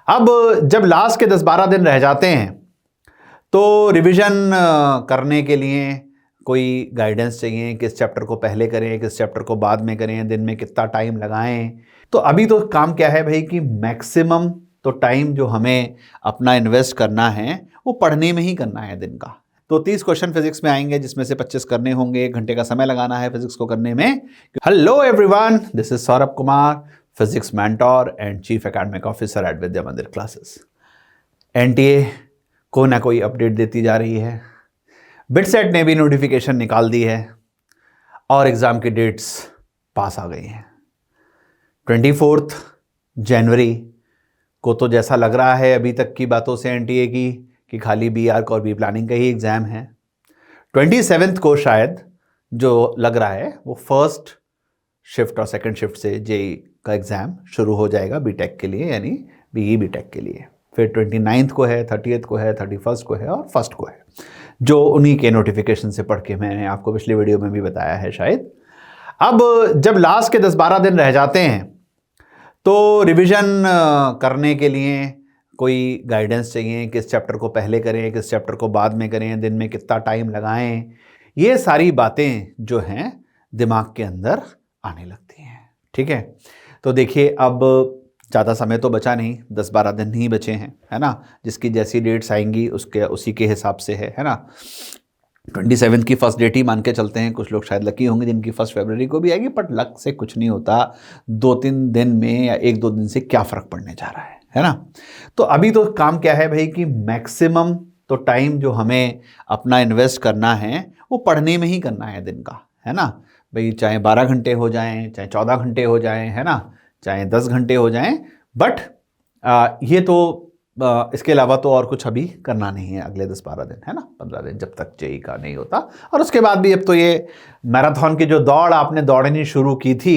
अब जब लास्ट के 10-12 दिन रह जाते हैं तो रिवीजन करने के लिए कोई गाइडेंस चाहिए, किस चैप्टर को पहले करें, किस चैप्टर को बाद में करें, दिन में कितना टाइम लगाएं। तो अभी तो काम क्या है भाई कि मैक्सिमम तो टाइम जो हमें अपना इन्वेस्ट करना है वो पढ़ने में ही करना है दिन का। तो 30 क्वेश्चन फिजिक्स में आएंगे जिसमें से 25 करने होंगे, 1 घंटे का समय लगाना है फिजिक्स को करने में। Hello everyone, this is Saurabh Kumar, physics mentor and chief academic officer at Vidya Mandir classes. NTA को ना कोई अपडेट देती जा रही है, बिटसेट ने भी नोटिफिकेशन निकाल दी है और एग्जाम की डेट्स पास आ गई हैं। 24 जनवरी को तो जैसा लग रहा है अभी तक की बातों से एनटीए की कि खाली बी आर्क और बी प्लानिंग का ही एग्जाम है। 27 को शायद जो लग रहा है वो फर्स्ट शिफ्ट और सेकंड शिफ्ट से जेई का एग्जाम शुरू हो जाएगा बीटेक के लिए, यानी बीई बीटेक के लिए। फिर 29 को है, 30th को है, 31st को है और 1st को है, जो उन्हीं के नोटिफिकेशन से पढ़ के मैंने आपको पिछले वीडियो में भी बताया है शायद। अब जब लास्ट के 10-12 दिन रह जाते हैं तो रिवीजन करने के लिए कोई गाइडेंस चाहिए, किस चैप्टर को पहले करें, किस चैप्टर को बाद में करें, दिन में कितना टाइम लगाएं। ये सारी बातें जो हैं दिमाग के अंदर आने लगती हैं। ठीक है, तो देखिए अब ज़्यादा समय तो बचा नहीं, 10-12 दिन ही बचे हैं, है ना। जिसकी जैसी डेट्स आएंगी उसी के हिसाब से है ना। 27 की फर्स्ट डेट ही मान के चलते हैं। कुछ लोग शायद लकी होंगे जिनकी 1 फरवरी को भी आएगी, बट लक से कुछ नहीं होता। 2-3 दिन में या 1-2 दिन से क्या फ़र्क पड़ने जा रहा है ना। तो अभी तो काम क्या है भाई कि मैक्सिमम तो टाइम जो हमें अपना इन्वेस्ट करना है वो पढ़ने में ही करना है दिन का, है ना भाई। चाहे 12 घंटे हो जाएं, चाहे 14 घंटे हो जाएं, है ना, चाहे 10 घंटे हो जाएं, बट ये तो इसके अलावा तो और कुछ अभी करना नहीं है अगले 10-12 दिन, है ना, 15 दिन, जब तक जेई का नहीं होता। और उसके बाद भी अब तो ये मैराथन की जो दौड़ आपने दौड़नी शुरू की थी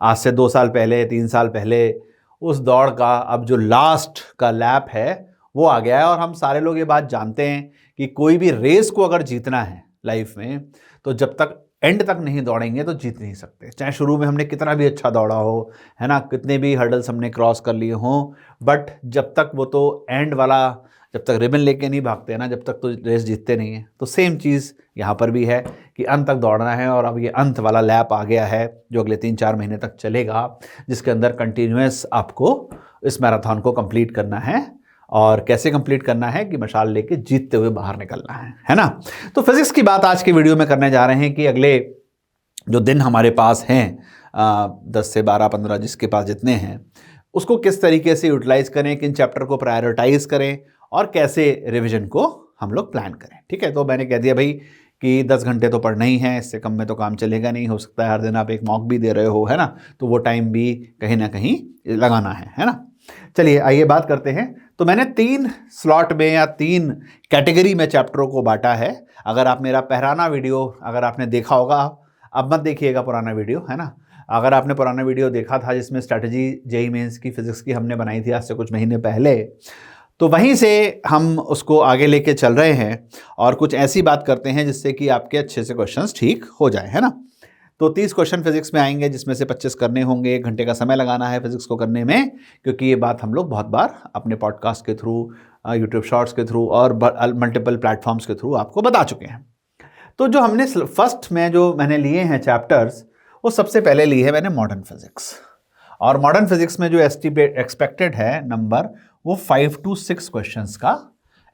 आज से 2 साल पहले, 3 साल पहले, उस दौड़ का अब जो लास्ट का लैप है वो आ गया है। और हम सारे लोग ये बात जानते हैं कि कोई भी रेस को अगर जीतना है लाइफ में तो जब तक एंड तक नहीं दौड़ेंगे तो जीत नहीं सकते। चाहे शुरू में हमने कितना भी अच्छा दौड़ा हो, है ना, कितने भी हर्डल्स हमने क्रॉस कर लिए हों, बट जब तक वो तो एंड वाला, जब तक रिबन लेके नहीं भागते हैं ना, जब तक तो रेस जीतते नहीं हैं। तो सेम चीज़ यहाँ पर भी है कि अंत तक दौड़ना है। और अब ये अंत वाला लैप आ गया है जो अगले 3-4 महीने तक चलेगा, जिसके अंदर कंटिन्यूस आपको इस मैराथन को कंप्लीट करना है। और कैसे कंप्लीट करना है कि मशाल लेके जीतते हुए बाहर निकलना है ना। तो फिजिक्स की बात आज के वीडियो में करने जा रहे हैं कि अगले जो दिन हमारे पास हैं 10 से 12-15 जिसके पास जितने हैं, उसको किस तरीके से यूटिलाइज करें, किन चैप्टर को प्रायोरिटाइज करें और कैसे रिविजन को हम लोग प्लान करें। ठीक है, तो मैंने कह दिया भाई कि 10 घंटे तो पढ़ना ही है, इससे कम में तो काम चलेगा नहीं। हो सकता है हर दिन आप एक मॉक भी दे रहे हो, है ना, तो वो टाइम भी कहीं ना कहीं लगाना है ना। चलिए आइए बात करते हैं। तो मैंने 3 स्लॉट में या 3 कैटेगरी में चैप्टरों को बांटा है। अगर आप मेरा पहराना वीडियो अगर आपने देखा होगा, अब मत देखिएगा पुराना वीडियो, है ना। अगर आपने पुराना वीडियो देखा था जिसमें स्ट्रैटेजी जेईई मेंस की फिजिक्स की हमने बनाई थी आज से कुछ महीने पहले, तो वहीं से हम उसको आगे लेके चल रहे हैं और कुछ ऐसी बात करते हैं जिससे कि आपके अच्छे से क्वेश्चंस ठीक हो जाए, है ना। तो 30 क्वेश्चन फिजिक्स में आएंगे जिसमें से 25 करने होंगे। 1 घंटे का समय लगाना है फिजिक्स को करने में, क्योंकि ये बात हम लोग बहुत बार अपने पॉडकास्ट के थ्रू, यूट्यूब शॉर्ट्स के थ्रू और मल्टीपल प्लेटफॉर्म्स के थ्रू आपको बता चुके हैं। तो जो हमने फर्स्ट में जो मैंने लिए हैं चैप्टर्स, वो सबसे पहले लिए है मैंने मॉडर्न फिजिक्स। और मॉडर्न फिजिक्स में जो एक्सपेक्टेड है नंबर, वो 5 to 6 क्वेश्चंस का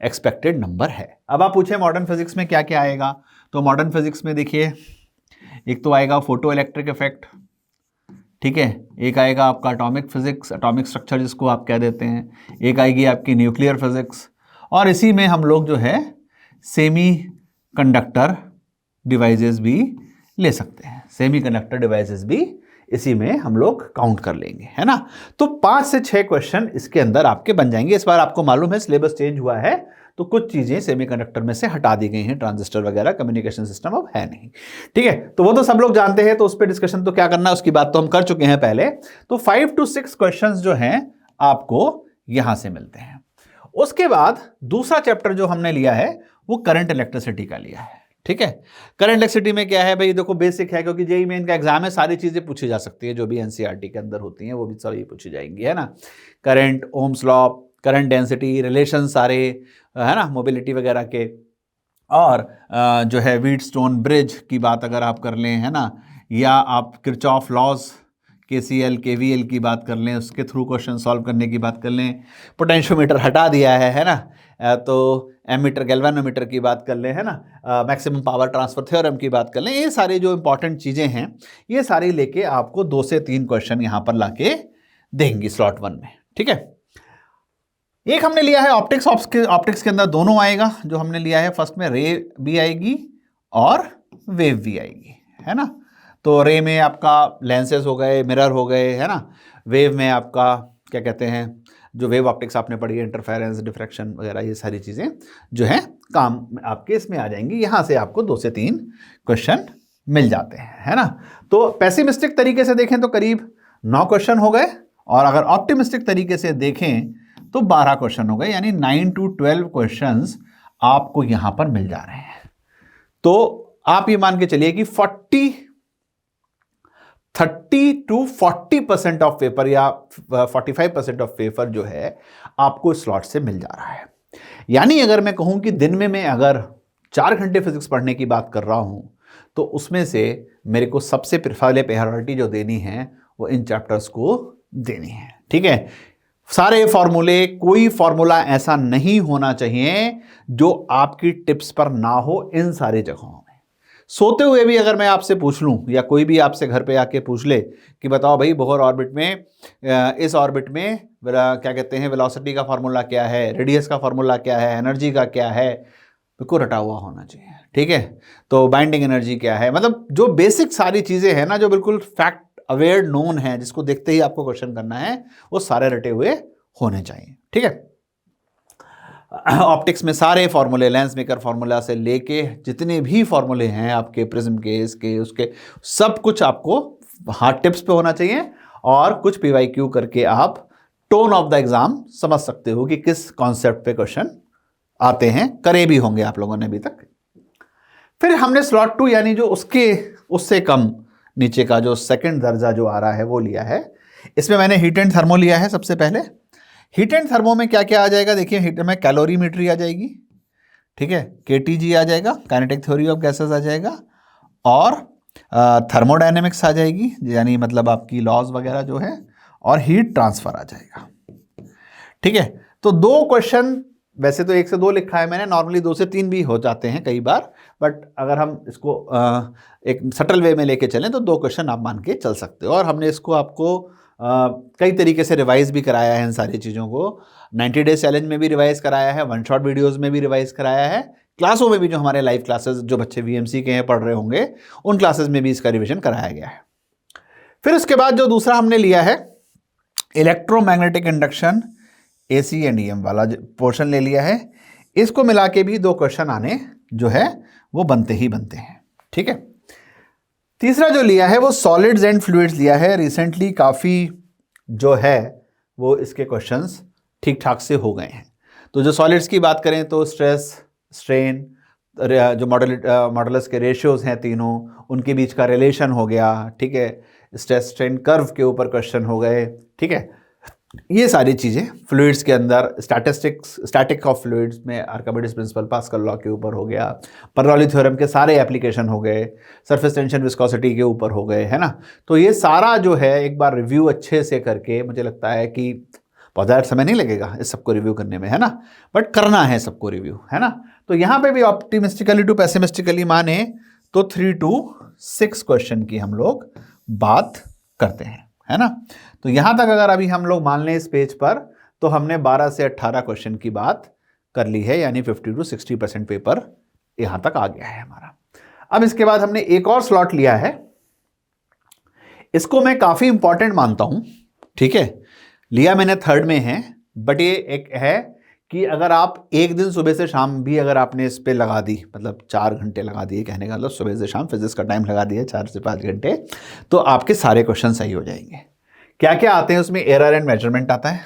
एक्सपेक्टेड नंबर है। अब आप पूछे मॉडर्न फिजिक्स में क्या क्या आएगा, तो मॉडर्न फिजिक्स में देखिए, एक तो आएगा फोटो इलेक्ट्रिक इफेक्ट, ठीक है, एक आएगा आपका एटॉमिक फिजिक्स, एटॉमिक स्ट्रक्चर जिसको आप कह देते हैं, एक आएगी आपकी न्यूक्लियर फिजिक्स, और इसी में हम लोग जो है सेमी कंडक्टर डिवाइसेस भी ले सकते हैं। सेमी कंडक्टर डिवाइसेस भी इसी में हम लोग काउंट कर लेंगे, है ना। तो 5 से 6 क्वेश्चन इसके अंदर आपके बन जाएंगे। इस बार आपको मालूम है सिलेबस चेंज हुआ है, तो कुछ चीज़ें सेमीकंडक्टर में से हटा दी गई हैं, ट्रांजिस्टर वगैरह, कम्युनिकेशन सिस्टम अब है नहीं। ठीक है, तो वो तो सब लोग जानते हैं, तो उस पर डिस्कशन तो क्या करना है, उसकी बात तो हम कर चुके हैं पहले। तो 5 to 6 क्वेश्चंस जो हैं आपको यहां से मिलते हैं। उसके बाद दूसरा चैप्टर जो हमने लिया है वो करंट इलेक्ट्रिसिटी का लिया है। ठीक है, करंट इलेक्ट्रिसिटी में क्या है भाई, देखो बेसिक है, क्योंकि जेईई मेन का एग्जाम है, सारी चीजें पूछी जा सकती है जो भी एनसीईआरटी के अंदर होती हैं वो भी सभी पूछी जाएंगी, है ना। Current, Ohm's law, current density, relation सारे, है ना, मोबिलिटी वगैरह के। और जो है व्हीटस्टोन ब्रिज की बात अगर आप कर लें, है ना, या आप किरचॉफ लॉज KCL KVL की बात कर लें, उसके थ्रू क्वेश्चन सॉल्व करने की बात कर लें। पोटेंशियोमीटर हटा दिया है ना, तो एमीटर गैल्वेनोमीटर की बात कर लें, है ना, मैक्सिमम पावर ट्रांसफर थ्योरम की बात कर लें। ये सारी जो इंपॉर्टेंट चीज़ें हैं ये सारी लेके आपको 2 से 3 क्वेश्चन यहाँ पर लाके देंगी स्लॉट 1 में। ठीक है, एक हमने लिया है ऑप्टिक्स। ऑप्टिक्स के अंदर दोनों आएगा जो हमने लिया है। फर्स्ट में रे भी आएगी और वेव भी आएगी, है ना। तो रे में आपका लेंसेज हो गए, मिरर हो गए, है ना। वेव में आपका क्या कहते हैं, जो वेव ऑप्टिक्स आपने पढ़ी है, इंटरफेरेंस, डिफ्रैक्शन वगैरह, ये सारी चीज़ें जो है काम आपके इसमें आ जाएंगी। यहाँ से आपको 2 से 3 क्वेश्चन मिल जाते हैं, है ना। तो पेसिमिस्टिक तरीके से देखें तो करीब 9 क्वेश्चन हो गए, और अगर ऑप्टिमिस्टिक तरीके से देखें तो 12 क्वेश्चन हो गए, यानी 9 to 12 क्वेश्चंस आपको यहां पर मिल जा रहे हैं। तो आप ये मान के चलिए कि 30 to 40% ऑफ पेपर या 45% ऑफ पेपर जो है आपको स्लॉट से मिल जा रहा है। यानी अगर मैं कहूं कि दिन में मैं अगर 4 घंटे फिजिक्स पढ़ने की बात कर रहा हूं, तो उसमें से मेरे को सबसे पहले प्रायोरिटी जो देनी है वो इन चैप्टर्स को देनी है। ठीक है, सारे फॉर्मूले, कोई फॉर्मूला ऐसा नहीं होना चाहिए जो आपकी टिप्स पर ना हो। इन सारी जगहों में सोते हुए भी अगर मैं आपसे पूछ लूं, या कोई भी आपसे घर पे आके पूछ ले कि बताओ भाई बोहर ऑर्बिट में, इस ऑर्बिट में क्या कहते हैं, वेलोसिटी का फॉर्मूला क्या है, रेडियस का फॉर्मूला क्या है, एनर्जी का क्या है, बिल्कुल रटा हुआ होना चाहिए। ठीक है, तो बाइंडिंग एनर्जी क्या है, मतलब जो बेसिक सारी चीज़ें हैं ना, जो बिल्कुल फैक्ट अवेयर नोन है, जिसको देखते ही आपको क्वेश्चन करना है, वो सारे रटे हुए होने चाहिए। ठीक है, ऑप्टिक्स में सारे फॉर्मूले, लेंस मेकर फॉर्मूला से लेके जितने भी फॉर्मूले हैं आपके प्रिज्म के, इसके उसके, सब कुछ आपको हार्ड टिप्स पे होना चाहिए। और कुछ PYQ करके आप टोन ऑफ द एग्जाम समझ सकते हो कि किस कॉन्सेप्ट पे क्वेश्चन आते हैं, करे भी होंगे आप लोगों ने अभी तक। फिर हमने स्लॉट 2 यानी जो उससे कम नीचे का जो सेकंड दर्जा जो आ रहा है वो लिया है। इसमें मैंने हीट एंड थर्मो लिया है। सबसे पहले हीट एंड थर्मो में क्या क्या आ जाएगा, देखिए हीट में कैलोरीमेट्री आ जाएगी, ठीक है, KTG आ जाएगा, काइनेटिक थ्योरी ऑफ गैसेस आ जाएगा, और थर्मोडायनेमिक्स आ जाएगी, यानी मतलब आपकी लॉज वगैरह जो है, और हीट ट्रांसफर आ जाएगा। ठीक है, तो 2 क्वेश्चन, वैसे तो 1 से 2 लिखा है मैंने, नॉर्मली 2 से 3 भी हो जाते हैं कई बार, बट अगर हम इसको एक सटल वे में लेके चलें तो 2 क्वेश्चन आप मान के चल सकते हो। और हमने इसको आपको कई तरीके से रिवाइज भी कराया है इन सारी चीज़ों को। 90 डेज चैलेंज में भी रिवाइज कराया है, 1 शॉट वीडियोज़ में भी रिवाइज कराया है, क्लासों में भी, जो हमारे लाइव क्लासेस जो बच्चे VMC के हैं पढ़ रहे होंगे, उन क्लासेस में भी इसका रिविजन कराया गया है। फिर उसके बाद जो दूसरा हमने लिया है electromagnetic induction, AC and EM वाला पोर्शन ले लिया है। इसको मिला के भी 2 क्वेश्चन आने जो है वो बनते ही बनते हैं। ठीक है, तीसरा जो लिया है वो सॉलिड्स एंड फ्लूइड्स लिया है। रिसेंटली काफ़ी जो है वो इसके क्वेश्चंस ठीक ठाक से हो गए हैं। तो जो सॉलिड्स की बात करें तो स्ट्रेस, स्ट्रेन, जो मॉडुलस के रेशियोज़ हैं तीनों, उनके बीच का रिलेशन हो गया। ठीक है, स्ट्रेस स्ट्रेन कर्व के ऊपर क्वेश्चन हो गए। ठीक है, ये सारी चीज़ें फ्लूइड्स के अंदर, स्टैटिक ऑफ फ्लूइड्स में आर्किमिडीज प्रिंसिपल, पास्कल लॉ के ऊपर हो गया, बर्नौली थ्योरम के सारे एप्लीकेशन हो गए, सरफेस टेंशन विस्कोसिटी के ऊपर हो गए, है ना। तो ये सारा जो है एक बार रिव्यू अच्छे से करके, मुझे लगता है कि बहुत ज़्यादा समय नहीं लगेगा इस सबको रिव्यू करने में, है ना, बट करना है सबको रिव्यू, है ना। तो यहाँ पे भी ऑप्टिमिस्टिकली टू पेसिमिस्टिकली माने तो 3 to 6 क्वेश्चन की हम लोग बात करते हैं, है ना। तो यहाँ तक अगर अभी हम लोग मान लें इस पेज पर, तो हमने 12 से 18 क्वेश्चन की बात कर ली है, यानी 50 to 60% पेपर यहाँ तक आ गया है हमारा। अब इसके बाद हमने एक और स्लॉट लिया है, इसको मैं काफ़ी इंपॉर्टेंट मानता हूँ। ठीक है, लिया मैंने 3rd में है, बट ये एक है कि अगर आप एक दिन सुबह से शाम भी अगर आपने इस पे लगा दी, मतलब 4 घंटे लगा दिए, कहने का मतलब सुबह से शाम फिजिक्स का टाइम लगा दिया 4 से 5 घंटे, तो आपके सारे क्वेश्चन सही हो जाएंगे। क्या क्या आते हैं उसमें? एरर एंड मेजरमेंट आता है।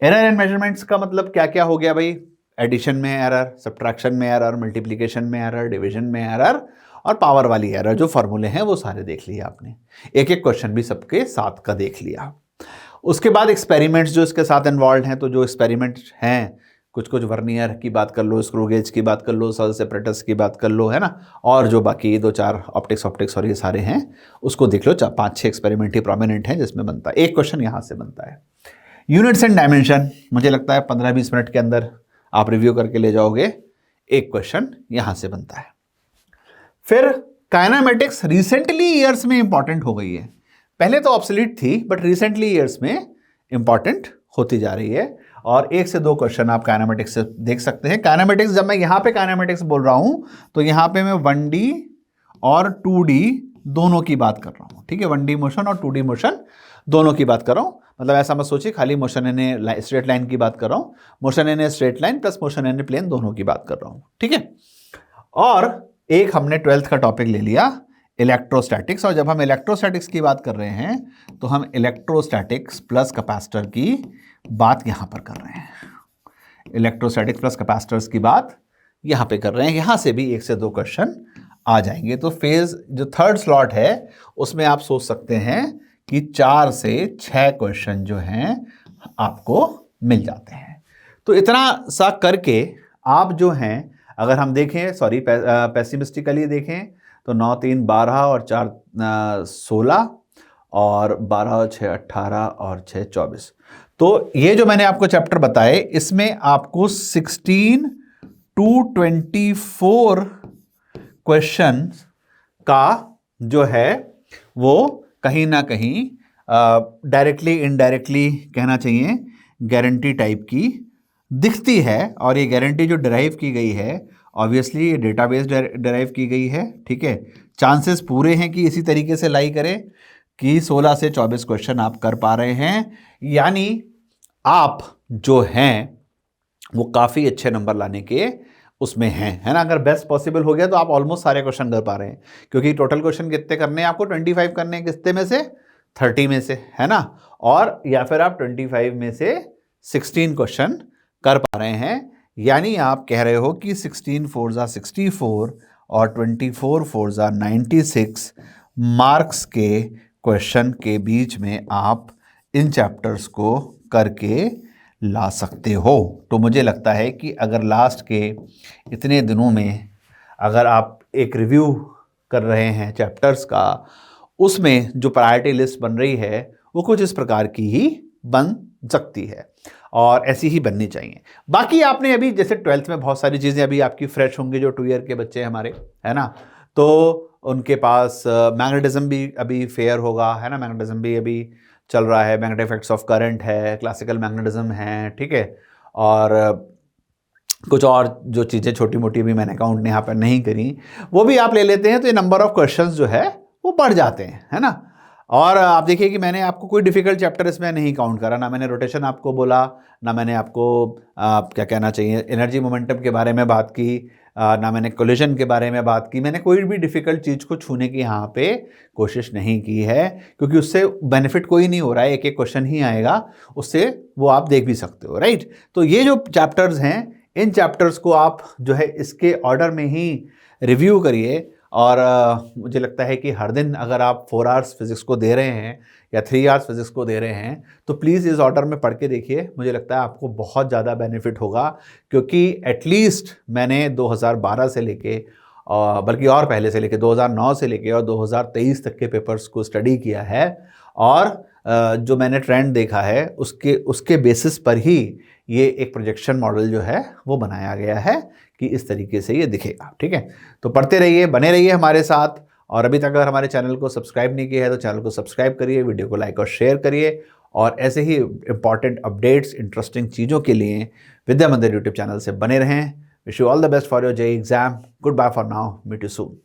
एरर एंड मेजरमेंट्स का मतलब क्या क्या हो गया भाई? एडिशन में एरर, सब्ट्रैक्शन में एरर, मल्टीप्लिकेशन में एरर, डिवीजन में एरर, और पावर वाली एरर। जो फॉर्मूले हैं वो सारे देख लिए आपने, एक एक क्वेश्चन भी सबके साथ का देख लिया। उसके बाद एक्सपेरिमेंट्स जो इसके साथ इन्वॉल्व हैं, तो जो एक्सपेरिमेंट्स हैं, कुछ कुछ वर्नियर की बात कर लो, स्क्रू गेज की बात कर लो, सेल सेपरेटर्स की बात कर लो, है ना, और जो बाकी 2-4 ऑप्टिक्स और ये सारे हैं उसको देख लो। 5-6 एक्सपेरिमेंट ही प्रोमिनेंट हैं जिसमें बनता है एक क्वेश्चन, यहाँ से बनता है। यूनिट्स एंड डायमेंशन, मुझे लगता है 15-20 मिनट के अंदर आप रिव्यू करके ले जाओगे, एक क्वेश्चन यहाँ से बनता है। फिर काइनेमेटिक्स रिसेंटली ईयर्स में इंपॉर्टेंट हो गई है, पहले तो ऑब्सोलीट थी बट रिसेंटली ईयर्स में इंपॉर्टेंट होती जा रही है, और 1 से 2 क्वेश्चन आप काइनेमेटिक्स से देख सकते हैं। काइनेमेटिक्स, जब मैं यहाँ पे काइनेमेटिक्स बोल रहा हूँ तो यहाँ पे मैं 1D और 2D दोनों की बात कर रहा हूँ, ठीक है, 1D मोशन और 2D मोशन दोनों की बात कर रहा हूँ। मतलब ऐसा मत सोचिए खाली मोशन एन स्ट्रेट लाइन की बात कर रहा हूँ, motion in straight line plus motion in plane दोनों की बात कर रहा हूँ, ठीक है। और एक हमने 12th का टॉपिक ले लिया इलेक्ट्रोस्टैटिक्स, और जब हम इलेक्ट्रोस्टैटिक्स की बात कर रहे हैं तो हम इलेक्ट्रोस्टैटिक्स प्लस कैपेसिटर की बात यहाँ पर कर रहे हैं। इलेक्ट्रोस्टैटिक्स प्लस कैपेसिटर्स की बात यहाँ पे कर रहे हैं, यहाँ से भी 1 से 2 क्वेश्चन आ जाएंगे। तो फेज जो 3rd स्लॉट है उसमें आप सोच सकते हैं कि 4 से 6 क्वेश्चन जो हैं आपको मिल जाते हैं। तो इतना सा करके आप जो हैं, अगर हम देखें, सॉरी पेसिमिस्टिकली देखें तो 9 3 12 और 4 16 और 12 और 6 18 और 6 24। तो ये जो मैंने आपको चैप्टर बताए इसमें आपको 16 to 24 क्वेश्चन का जो है वो कहीं ना कहीं डायरेक्टली इनडायरेक्टली कहना चाहिए गारंटी टाइप की दिखती है, और ये गारंटी जो डिराइव की गई है ऑब्वियसली ये डेटाबेस डिराइव की गई है, ठीक है। चांसेस पूरे हैं कि इसी तरीके से लाई करें कि 16 से 24 क्वेश्चन आप कर पा रहे हैं, यानी आप जो हैं वो काफ़ी अच्छे नंबर लाने के उसमें हैं, है ना। अगर बेस्ट पॉसिबल हो गया तो आप ऑलमोस्ट सारे क्वेश्चन कर पा रहे हैं, क्योंकि टोटल क्वेश्चन कितने करने हैं आपको, 25 करने हैं, कितने में से 30 में से, है ना। और या फिर आप 25 में से 16 क्वेश्चन कर पा रहे हैं, यानी आप कह रहे हो कि 16 4 64 और 24 4 96 मार्क्स के क्वेश्चन के बीच में आप इन चैप्टर्स को करके ला सकते हो। तो मुझे लगता है कि अगर लास्ट के इतने दिनों में अगर आप एक रिव्यू कर रहे हैं चैप्टर्स का, उसमें जो प्रायोरिटी लिस्ट बन रही है वो कुछ इस प्रकार की ही बन सकती है, और ऐसी ही बननी चाहिए। बाकी आपने अभी जैसे 12th में बहुत सारी चीज़ें अभी आपकी फ्रेश होंगी, जो 2 ईयर के बच्चे हमारे, है ना, तो उनके पास मैग्नेटिज्म भी अभी फेयर होगा, है ना, मैग्नेटिज्म भी अभी चल रहा है, मैग्नेटिक इफेक्ट्स ऑफ करंट है, क्लासिकल मैग्नेटिज्म है, ठीक है, और कुछ और जो चीज़ें छोटी मोटी भी मैंने काउंट यहाँ पर नहीं करी वो भी आप ले लेते हैं, तो ये नंबर ऑफ क्वेश्चंस जो है वो बढ़ जाते हैं, है ना। और आप देखिए कि मैंने आपको कोई डिफ़िकल्ट चैप्टर इसमें नहीं काउंट करा, ना मैंने रोटेशन आपको बोला, ना मैंने आपको क्या कहना चाहिए एनर्जी मोमेंटम के बारे में बात की, ना मैंने कोलिजन के बारे में बात की। मैंने कोई भी डिफ़िकल्ट चीज़ को छूने की यहाँ पे कोशिश नहीं की है, क्योंकि उससे बेनिफिट कोई नहीं हो रहा है, एक एक क्वेश्चन ही आएगा, उससे वो आप देख भी सकते हो, राइट। तो ये जो चैप्टर्स हैं, इन चैप्टर्स को आप जो है इसके ऑर्डर में ही रिव्यू करिए, और मुझे लगता है कि हर दिन अगर आप 4 आवर्स फिज़िक्स को दे रहे हैं या 3 आवर्स फिज़िक्स को दे रहे हैं, तो प्लीज़ इस ऑर्डर में पढ़ के देखिए, मुझे लगता है आपको बहुत ज़्यादा बेनिफिट होगा। क्योंकि एटलीस्ट मैंने 2012 से लेके बल्कि और पहले से लेके 2009 से लेके और 2023 तक के पेपर्स को स्टडी किया है, और जो मैंने ट्रेंड देखा है उसके बेसिस पर ही ये एक प्रोजेक्शन मॉडल जो है वो बनाया गया है कि इस तरीके से ये दिखेगा, ठीक है। तो पढ़ते रहिए, बने रहिए हमारे साथ, और अभी तक अगर हमारे चैनल को सब्सक्राइब नहीं किया है तो चैनल को सब्सक्राइब करिए, वीडियो को लाइक और शेयर करिए, और ऐसे ही इंपॉर्टेंट अपडेट्स, इंटरेस्टिंग चीज़ों के लिए विद्या मंदिर यूट्यूब चैनल से बने रहें। Wish you all the best for your JEE exam. Goodbye for now, meet you soon.